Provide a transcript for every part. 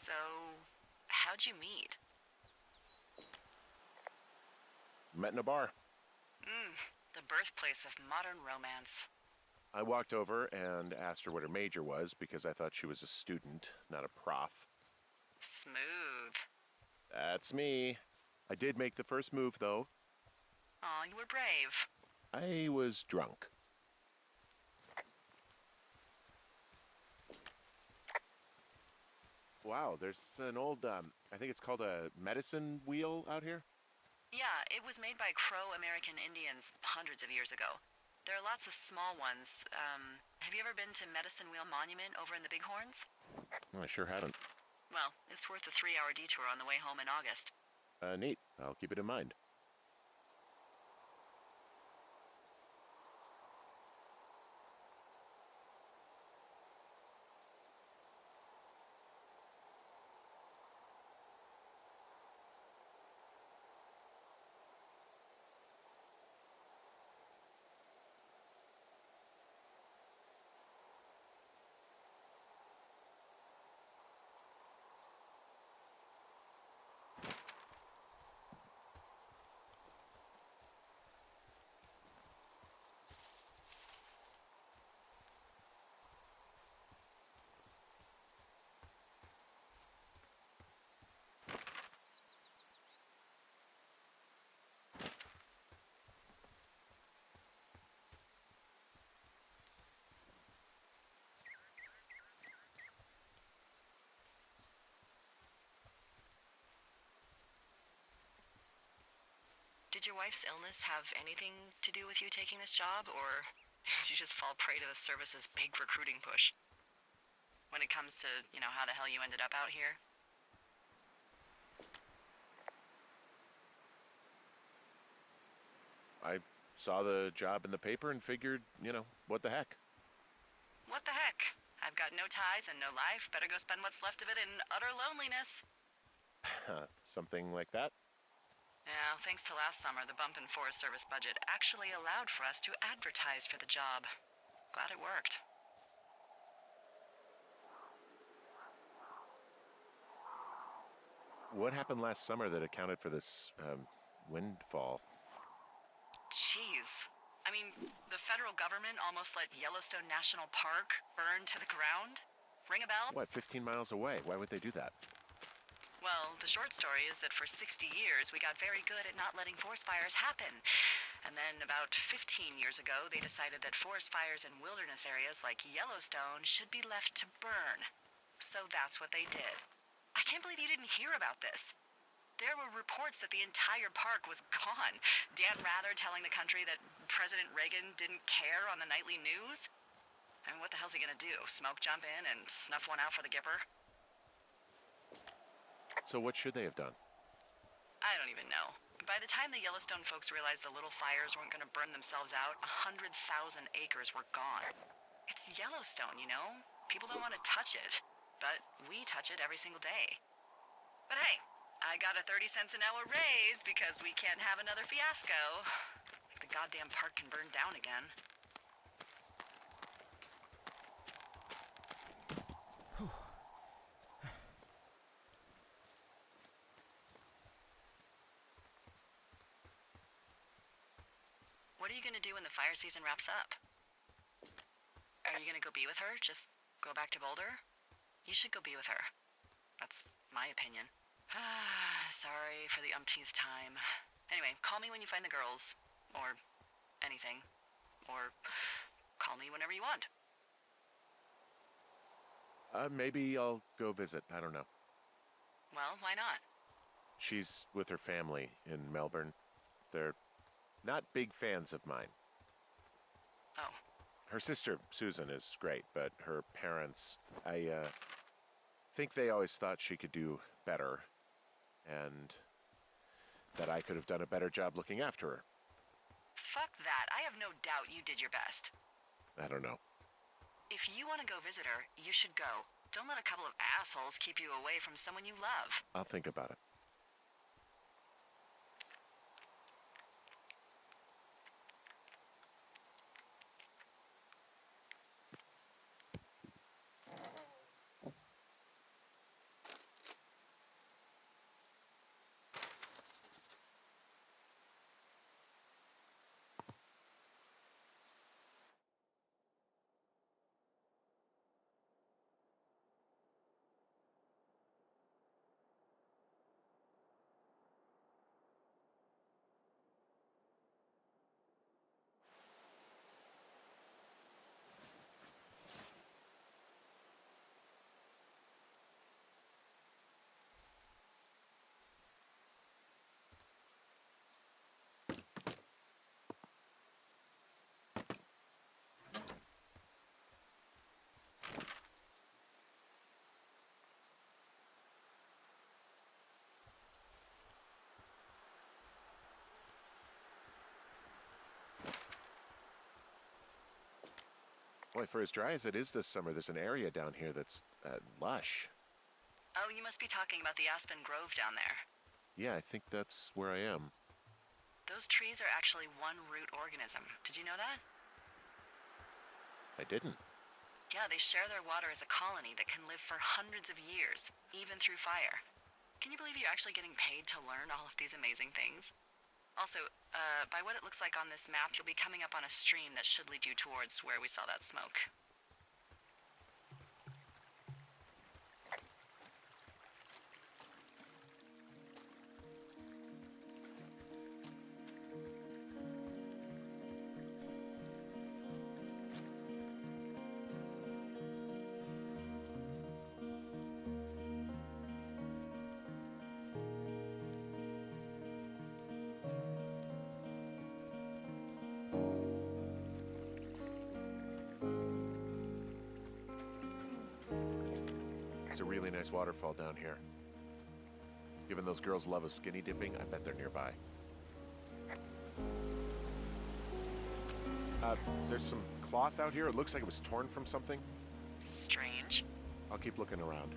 So, how'd you meet? Met in a bar. The birthplace of modern romance. I walked over and asked her what her major was because I thought she was a student, not a prof. Smooth. That's me. I did make the first move, though. Aw, you were brave. I was drunk. Wow, there's an old, I think it's called a medicine wheel out here. Yeah, it was made by Crow American Indians hundreds of years ago. There are lots of small ones. Have you ever been to Medicine Wheel Monument over in the Bighorns? I sure haven't. Well, it's worth a 3-hour detour on the way home in August. Neat. I'll keep it in mind. Did your wife's illness have anything to do with you taking this job, or did you just fall prey to the service's big recruiting push? When it comes to, how the hell you ended up out here? I saw the job in the paper and figured, what the heck. What the heck? I've got no ties and no life. Better go spend what's left of it in utter loneliness. Something like that? Yeah, thanks to last summer, the bump in Forest Service budget actually allowed for us to advertise for the job. Glad it worked. What happened last summer that accounted for this, windfall? Jeez. I mean, the federal government almost let Yellowstone National Park burn to the ground? Ring a bell? What, 15 miles away? Why would they do that? Well, the short story is that for 60 years, we got very good at not letting forest fires happen. And then about 15 years ago, they decided that forest fires in wilderness areas like Yellowstone should be left to burn. So that's what they did. I can't believe you didn't hear about this. There were reports that the entire park was gone. Dan Rather telling the country that President Reagan didn't care on the nightly news. I mean, what the hell's he gonna do? Smoke jump in and snuff one out for the Gipper? So what should they have done? I don't even know. By the time the Yellowstone folks realized the little fires weren't gonna burn themselves out, 100,000 acres were gone. It's Yellowstone, People don't want to touch it. But we touch it every single day. But hey, I got a 30 cents an hour raise because we can't have another fiasco. Like the goddamn park can burn down again. What are you gonna do when the fire season wraps up? Are you gonna go be with her? Just go back to Boulder? You should go be with her. That's my opinion. Sorry for the umpteenth time. Anyway, call me when you find the girls. Or anything. Or call me whenever you want. Maybe I'll go visit. I don't know. Well, why not? She's with her family in Melbourne. They're not big fans of mine. Oh. Her sister, Susan, is great, but her parents, I think they always thought she could do better, and that I could have done a better job looking after her. Fuck that. I have no doubt you did your best. I don't know. If you want to go visit her, you should go. Don't let a couple of assholes keep you away from someone you love. I'll think about it. Boy, for as dry as it is this summer, there's an area down here that's lush. Oh, you must be talking about the Aspen Grove down there. Yeah, I think that's where I am. Those trees are actually one root organism. Did you know that? I didn't. Yeah, they share their water as a colony that can live for hundreds of years, even through fire. Can you believe you're actually getting paid to learn all of these amazing things? Also, by what it looks like on this map, you'll be coming up on a stream that should lead you towards where we saw that smoke. It's a really nice waterfall down here. Given those girls love a skinny dipping, I bet they're nearby. There's some cloth out here. It looks like it was torn from something. Strange. I'll keep looking around.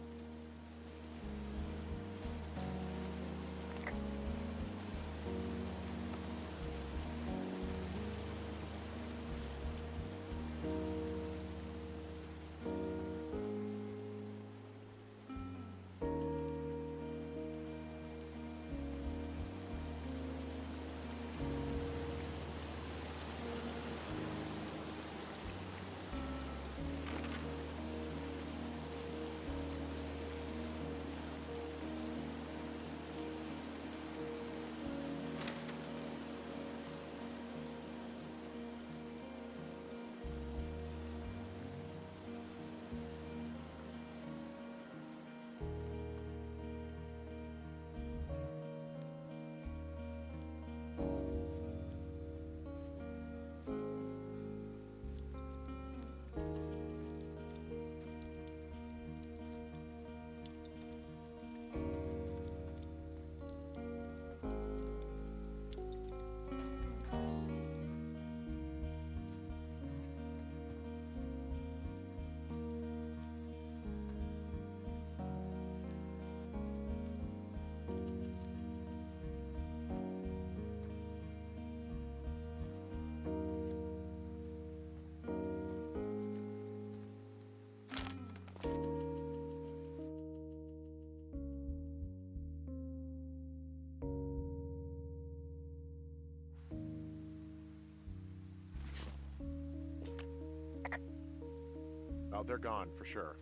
Oh, they're gone for sure.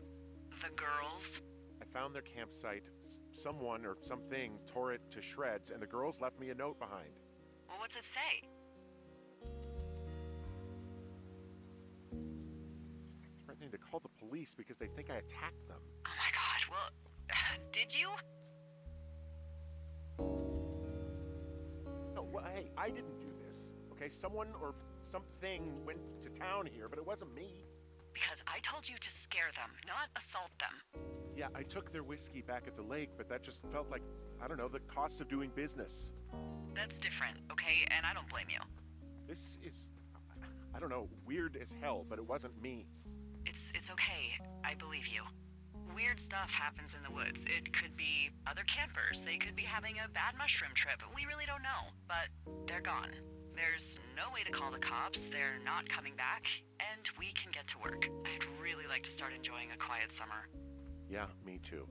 The girls? I found their campsite. Someone or something tore it to shreds, and the girls left me a note behind. Well, what's it say? Threatening to call the police because they think I attacked them. Oh my god, well, did you? No, well, hey, I didn't do this. Okay, someone or something went to town here, but it wasn't me. Because I told you to scare them, not assault them. Yeah, I took their whiskey back at the lake, but that just felt like, I don't know, the cost of doing business. That's different, okay? And I don't blame you. This is, I don't know, weird as hell, but it wasn't me. It's okay. I believe you. Weird stuff happens in the woods. It could be other campers. They could be having a bad mushroom trip. We really don't know. But they're gone. There's no way to call the cops. They're not coming back. And we can get to work. I'd really like to start enjoying a quiet summer. Yeah, me too.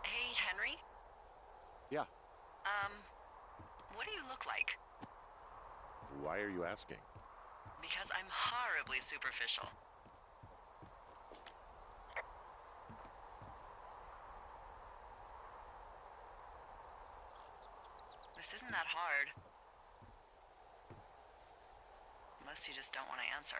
Hey, Henry? Yeah. What do you look like? Why are you asking? Because I'm horribly superficial. This isn't that hard. Unless you just don't want to answer.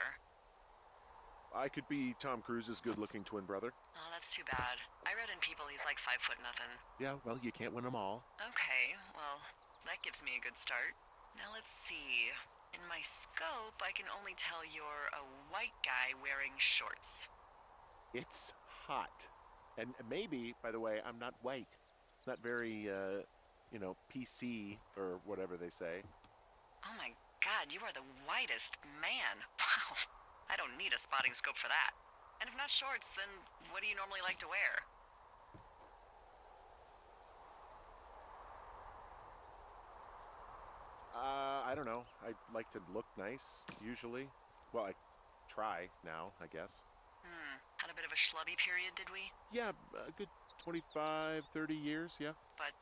I could be Tom Cruise's good-looking twin brother. Oh, that's too bad. I read in People he's like 5'0" nothing. Yeah, well, you can't win them all. Okay, well, that gives me a good start. Now let's see. In my scope, I can only tell you're a white guy wearing shorts. It's hot. And maybe, by the way, I'm not white. It's not very, PC or whatever they say. Oh my god, you are the whitest man. Wow. I don't need a spotting scope for that. And if not shorts, then what do you normally like to wear? I don't know. I like to look nice, usually. Well, I try now, I guess. Had a bit of a schlubby period, did we? Yeah, a good 25, 30 years, yeah. But,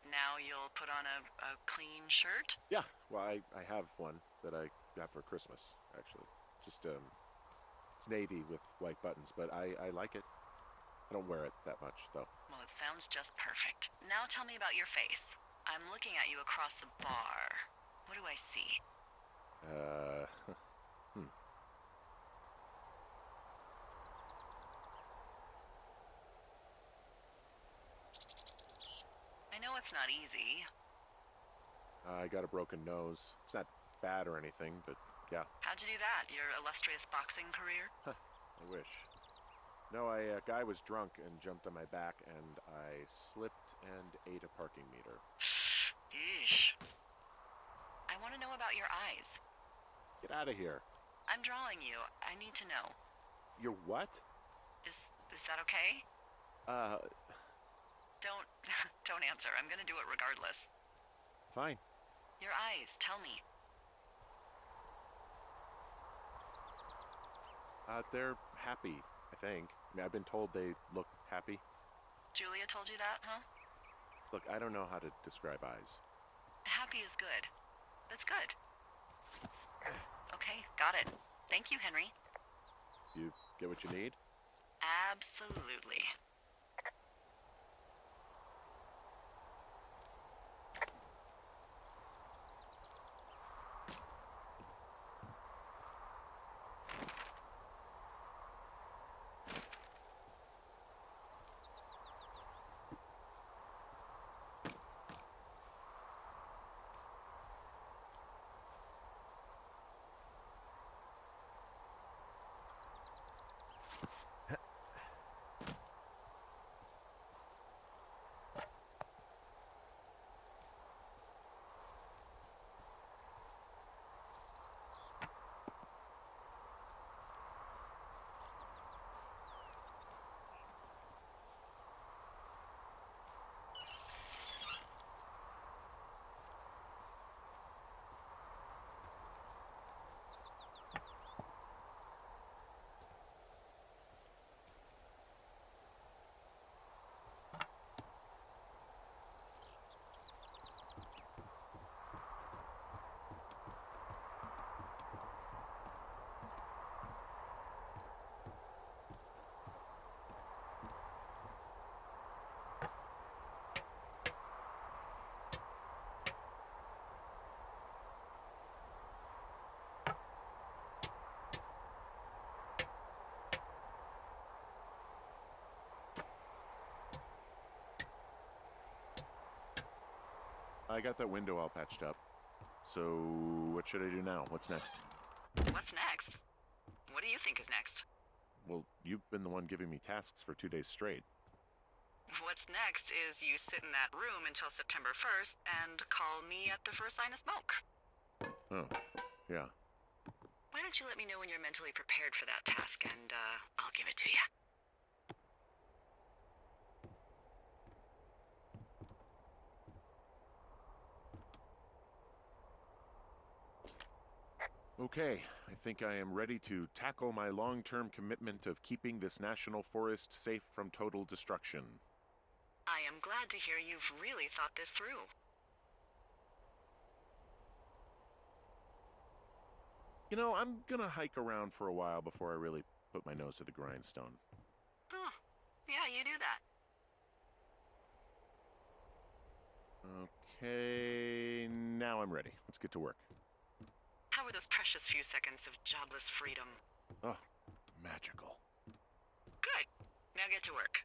now you'll put on a clean shirt? Yeah, well, I have one that I got for Christmas, actually. Just, it's navy with white buttons, but I like it. I don't wear it that much, though. Well, it sounds just perfect. Now tell me about your face. I'm looking at you across the bar. What do I see? I know it's not easy. I got a broken nose. It's not bad or anything, but yeah. How'd you do that? Your illustrious boxing career? I wish. No, a guy was drunk and jumped on my back, and I slipped and ate a parking meter. Eesh. I want to know about your eyes. Get out of here. I'm drawing you. I need to know. Your what? Is that okay? Don't don't answer. I'm gonna do it regardless. Fine. Your eyes, tell me. They're happy, I think. I mean, I've been told they look happy. Julia told you that, huh? Look, I don't know how to describe eyes. Happy is good. That's good. Okay, got it. Thank you, Henry. You get what you need? Absolutely. I got that window all patched up. So, what should I do now? What's next? What's next? What do you think is next? Well, you've been the one giving me tasks for 2 days straight. What's next is you sit in that room until September 1st and call me at the first sign of smoke. Oh, yeah. Why don't you let me know when you're mentally prepared for that task, and I'll give it to you. Okay, I think I am ready to tackle my long-term commitment of keeping this national forest safe from total destruction. I am glad to hear you've really thought this through. You know, I'm gonna hike around for a while before I really put my nose to the grindstone. Oh, yeah, you do that. Okay, now I'm ready. Let's get to work. How were those precious few seconds of jobless freedom? Oh, magical. Good. Now get to work.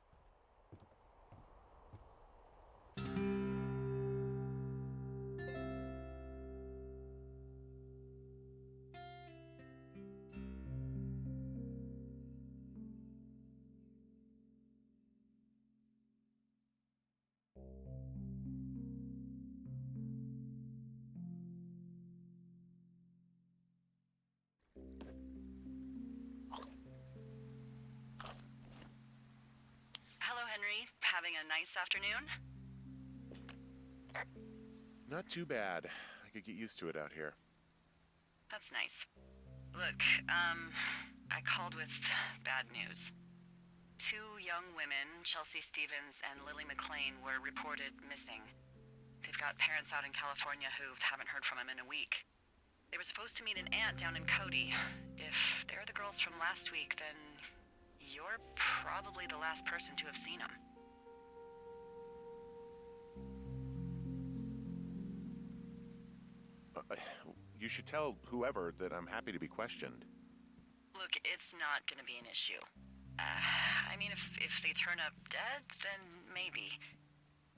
Hello, Henry. Having a nice afternoon? Not too bad. I could get used to it out here. That's nice. Look, I called with bad news. Two young women, Chelsea Stevens and Lily McLean, were reported missing. They've got parents out in California who haven't heard from them in a week. They were supposed to meet an aunt down in Cody. If they're the girls from last week, then you're probably the last person to have seen them. You should tell whoever that I'm happy to be questioned. Look, it's not gonna be an issue. I mean, if they turn up dead, then maybe.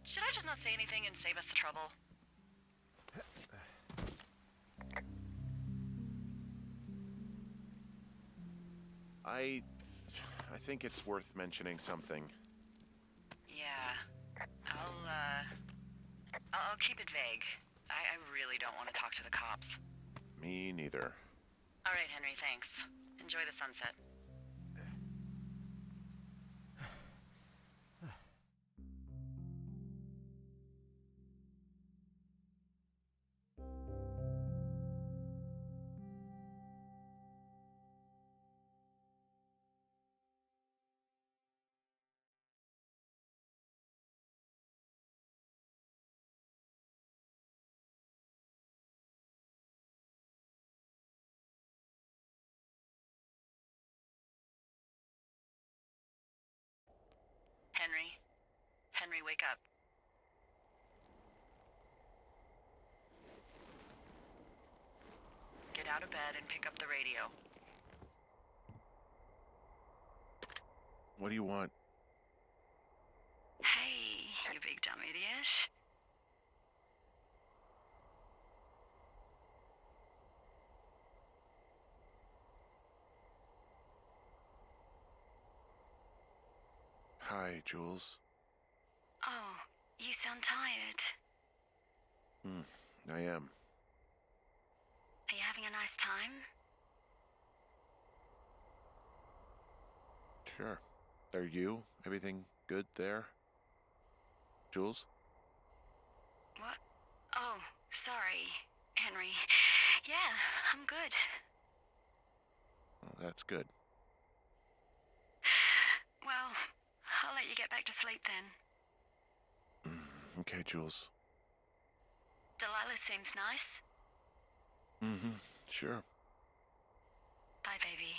Should I just not say anything and save us the trouble? I think it's worth mentioning something. Yeah. I'll keep it vague. I really don't want to talk to the cops. Me neither. All right, Henry, thanks. Enjoy the sunset. Henry? Henry, wake up. Get out of bed and pick up the radio. What do you want? Hey, you big dumb idiot. Hi, Jules. Oh, you sound tired. I am. Are you having a nice time? Sure. Are you? Everything good there? Jules? What? Oh, sorry, Henry. Yeah, I'm good. Oh, that's good. Well, I'll let you get back to sleep then. Okay, Jules. Delilah seems nice. Sure. Bye, baby.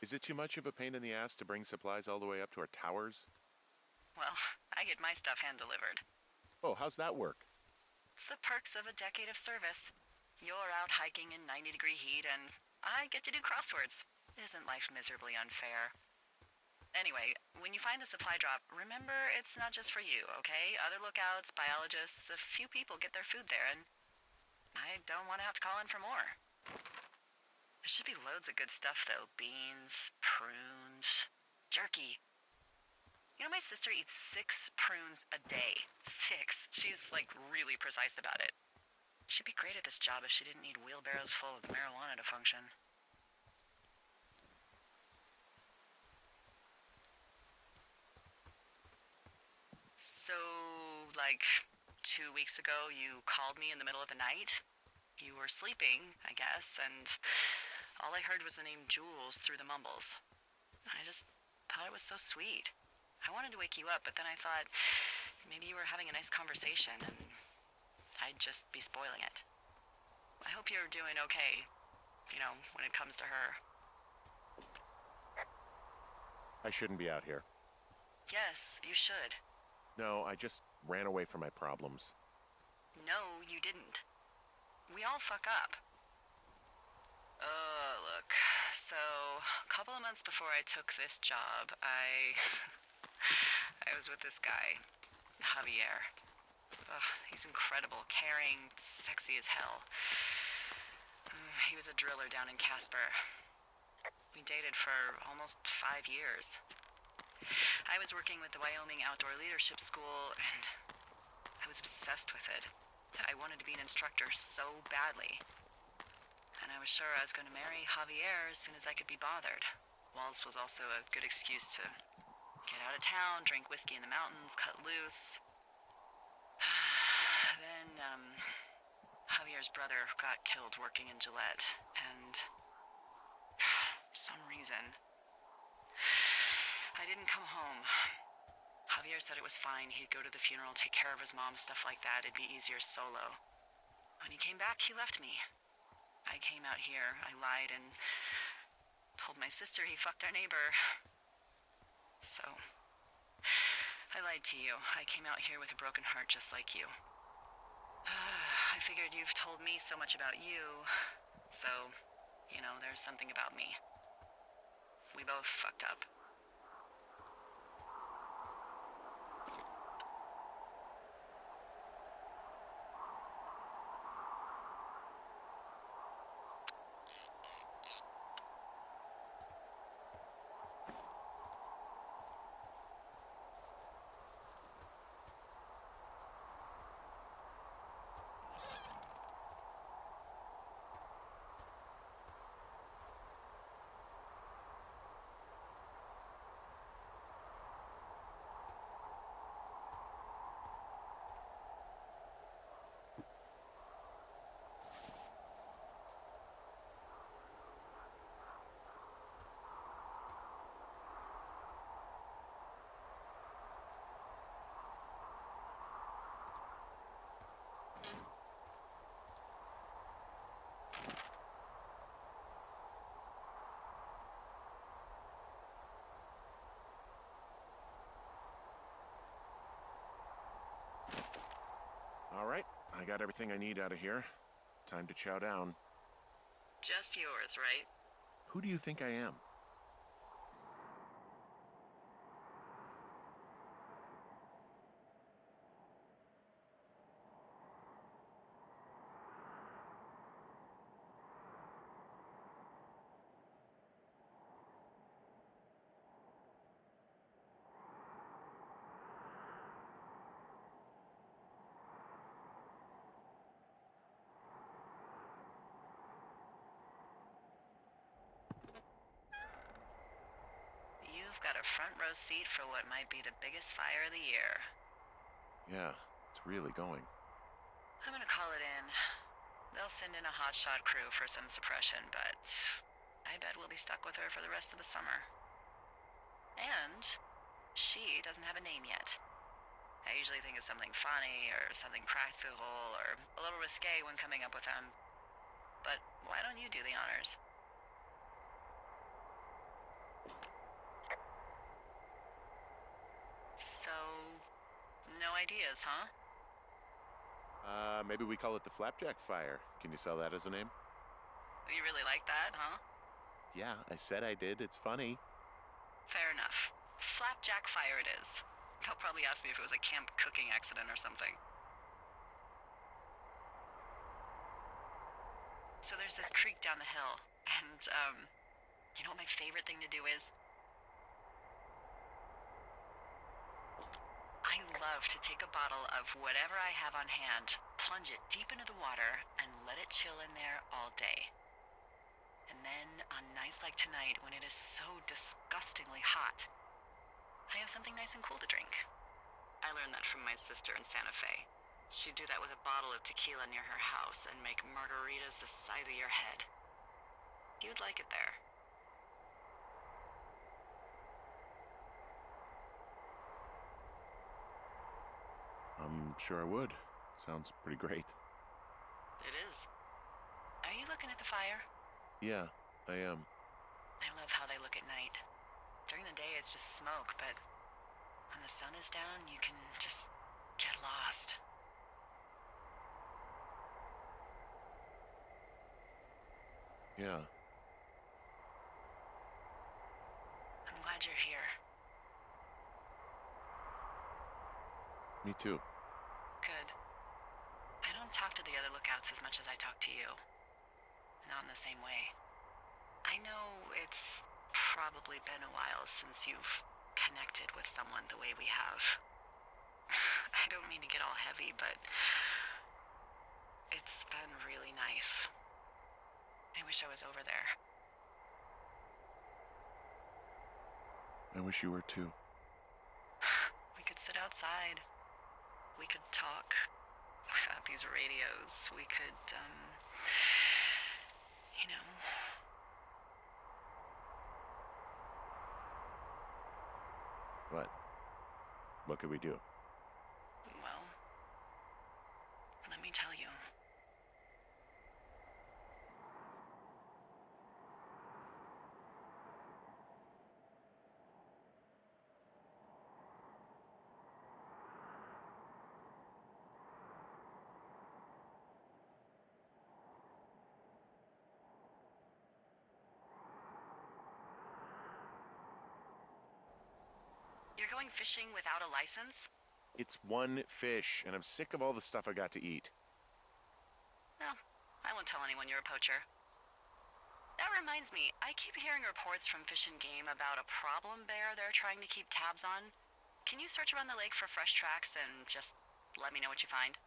Is it too much of a pain in the ass to bring supplies all the way up to our towers? Well, I get my stuff hand-delivered. Oh, how's that work? It's the perks of a decade of service. You're out hiking in 90-degree heat, and I get to do crosswords. Isn't life miserably unfair? Anyway, when you find the supply drop, remember it's not just for you, okay? Other lookouts, biologists, a few people get their food there, and I don't want to have to call in for more. There should be loads of good stuff, though. Beans, prunes, jerky. You know, my sister eats 6 prunes a day. 6. She's, like, really precise about it. She'd be great at this job if she didn't need wheelbarrows full of marijuana to function. like 2 weeks ago, you called me in the middle of the night. You were sleeping, I guess, and all I heard was the name Jules through the mumbles. I just thought it was so sweet. I wanted to wake you up, but then I thought maybe you were having a nice conversation and I'd just be spoiling it. I hope you're doing okay, when it comes to her. I shouldn't be out here. Yes, you should. No, I just ran away from my problems. No, you didn't. We all fuck up. Look. So, a couple of months before I took this job, I was with this guy, Javier. He's incredible, caring, sexy as hell. He was a driller down in Casper. We dated for almost 5 years. I was working with the Wyoming Outdoor Leadership School, and I was obsessed with it. I wanted to be an instructor so badly. And I was sure I was going to marry Javier as soon as I could be bothered. Walls was also a good excuse to get out of town, drink whiskey in the mountains, cut loose. Then, Javier's brother got killed working in Gillette, and for some reason, I didn't come home. Javier said it was fine. He'd go to the funeral, take care of his mom, stuff like that. It'd be easier solo. When he came back, he left me. I came out here. I lied and told my sister he fucked our neighbor. So, I lied to you. I came out here with a broken heart just like you. I figured you've told me so much about you, so, there's something about me. We both fucked up. All right, I got everything I need out of here. Time to chow down. Just yours, right? Who do you think I am? You've got a front row seat for what might be the biggest fire of the year. Yeah, it's really going. I'm gonna call it in. They'll send in a hotshot crew for some suppression, but I bet we'll be stuck with her for the rest of the summer. And she doesn't have a name yet. I usually think of something funny or something practical or a little risque when coming up with them. But why don't you do the honors? So, no ideas, huh? Maybe we call it the Flapjack Fire. Can you sell that as a name? You really like that, huh? Yeah, I said I did. It's funny. Fair enough. Flapjack Fire it is. They'll probably ask me if it was a camp cooking accident or something. So there's this creek down the hill, and, you know what my favorite thing to do is? I love to take a bottle of whatever I have on hand, plunge it deep into the water, and let it chill in there all day. And then, on nights like tonight, when it is so disgustingly hot, I have something nice and cool to drink. I learned that from my sister in Santa Fe. She'd do that with a bottle of tequila near her house and make margaritas the size of your head. You'd like it there. I'm sure I would. Sounds pretty great. It is. Are you looking at the fire? Yeah, I am. I love how they look at night. During the day, it's just smoke, but when the sun is down, you can just get lost. Yeah. I'm glad you're here. Me too. Good. I don't talk to the other lookouts as much as I talk to you. Not in the same way. I know it's probably been a while since you've connected with someone the way we have. I don't mean to get all heavy, but it's been really nice. I wish I was over there. I wish you were too. We could sit outside. We could talk without these radios. We could, you know. What? What could we do? Well, let me tell you. You're going fishing without a license? It's one fish, and I'm sick of all the stuff I got to eat. No, I won't tell anyone you're a poacher. That reminds me, I keep hearing reports from Fish and Game about a problem bear they're trying to keep tabs on. Can you search around the lake for fresh tracks and just let me know what you find?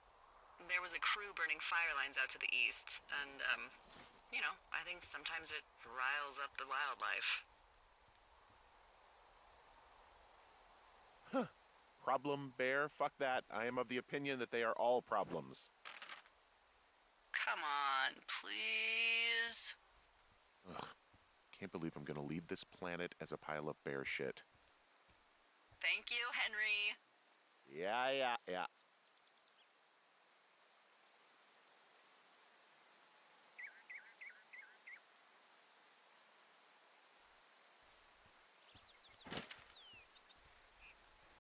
There was a crew burning fire lines out to the east, and, you know, I think sometimes it riles up the wildlife. Huh. Problem bear? Fuck that. I am of the opinion that they are all problems. Come on, please. Ugh. Can't believe I'm gonna leave this planet as a pile of bear shit. Thank you, Henry. Yeah.